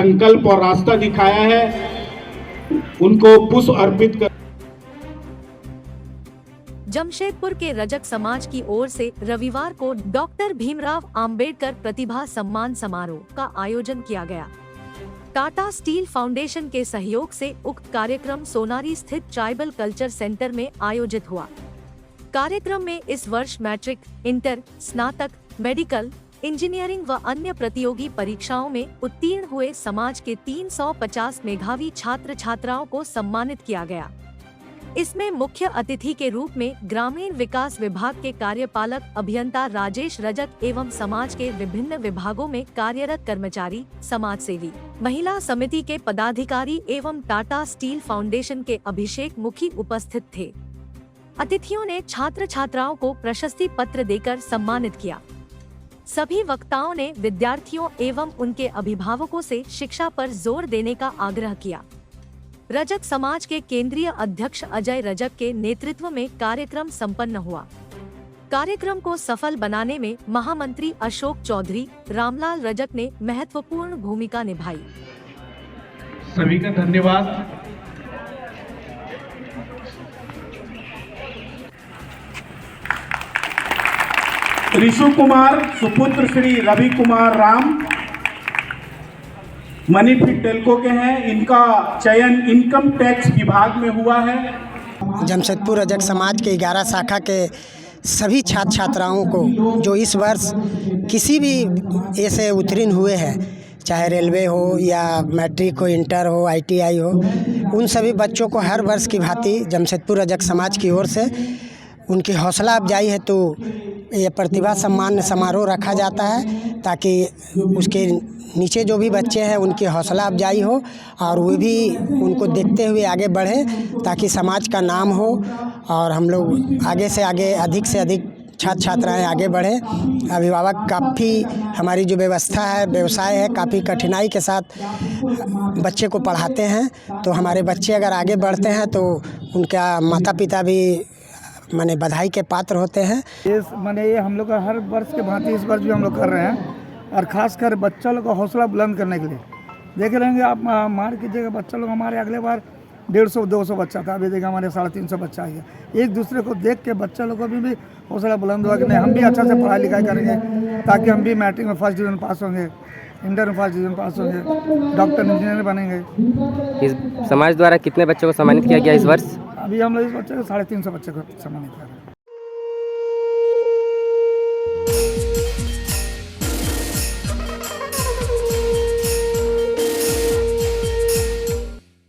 संकल्प और रास्ता दिखाया है, उनको पुष्प अर्पित कर। जमशेदपुर के रजक समाज की ओर से रविवार को डॉक्टर भीमराव अंबेडकर प्रतिभा सम्मान समारोह का आयोजन किया गया। टाटा स्टील फाउंडेशन के सहयोग से उक्त कार्यक्रम सोनारी स्थित ट्राइबल कल्चर सेंटर में आयोजित हुआ। कार्यक्रम में इस वर्ष मैट्रिक, इंटर, स्नातक, मेडिकल, इंजीनियरिंग व अन्य प्रतियोगी परीक्षाओं में उत्तीर्ण हुए समाज के 350 मेधावी छात्र छात्राओं को सम्मानित किया गया। इसमें मुख्य अतिथि के रूप में ग्रामीण विकास विभाग के कार्यपालक अभियंता राजेश रजक एवं समाज के विभिन्न विभागों में कार्यरत कर्मचारी, समाज सेवी, महिला समिति के पदाधिकारी एवं टाटा स्टील फाउंडेशन के अभिषेक मुखी उपस्थित थे। अतिथियों ने छात्र छात्राओं को प्रशस्ति पत्र देकर सम्मानित किया। सभी वक्ताओं ने विद्यार्थियों एवं उनके अभिभावकों से शिक्षा पर जोर देने का आग्रह किया। रजक समाज के केंद्रीय अध्यक्ष अजय रजक के नेतृत्व में कार्यक्रम संपन्न हुआ। कार्यक्रम को सफल बनाने में महामंत्री अशोक चौधरी, रामलाल रजक ने महत्वपूर्ण भूमिका निभाई। सभी का धन्यवाद। ऋषु कुमार सुपुत्र श्री रवि कुमार राम मनीफिट टेल्को के हैं। इनका चयन इनकम टैक्स विभाग में हुआ है। जमशेदपुर रजक समाज के 11 शाखा के सभी छात्र छात्राओं को जो इस वर्ष किसी भी ऐसे उत्तीर्ण हुए हैं, चाहे रेलवे हो या मैट्रिक हो, इंटर हो, ITI हो, उन सभी बच्चों को हर वर्ष की भांति जमशेदपुर रजक समाज की ओर से उनकी हौसला अफजाई है तो ये प्रतिभा सम्मान समारोह रखा जाता है, ताकि उसके नीचे जो भी बच्चे हैं उनकी हौसला अफजाई हो और वो भी उनको देखते हुए आगे बढ़े, ताकि समाज का नाम हो और हम लोग आगे से आगे अधिक से अधिक छात्र छात्राएं आगे बढ़े। अभिभावक काफ़ी हमारी जो व्यवस्था है, व्यवसाय है, काफ़ी कठिनाई के साथ बच्चे को पढ़ाते हैं, तो हमारे बच्चे अगर आगे बढ़ते हैं तो उनका माता पिता भी माने बधाई के पात्र होते हैं। ये हम लोग का हर वर्ष के भांति इस वर्ष भी हम लोग कर रहे हैं, और ख़ासकर बच्चा लोग का हौसला बुलंद करने के लिए। देख रहेंगे आप, मान कीजिएगा बच्चा लोग हमारे अगले बार 150-200 बच्चा था, अभी देखिए हमारे 350 बच्चा आ गया। एक दूसरे को देख के बच्चा लोगों को भी हौसला बुलंद हुआ कि नहीं, हम भी अच्छा से पढ़ाई लिखाई करेंगे, ताकि हम भी मैट्रिक में फर्स्ट डिवीज़न पास होंगे, इंटर में फर्स्ट डिवीज़न पास होंगे, डॉक्टर इंजीनियर बनेंगे। इस समाज द्वारा कितने बच्चों को सम्मानित किया गया इस वर्ष? अभी हम लोग इस बच्चे को 350 बच्चे को सम्मानित कर रहे हैं।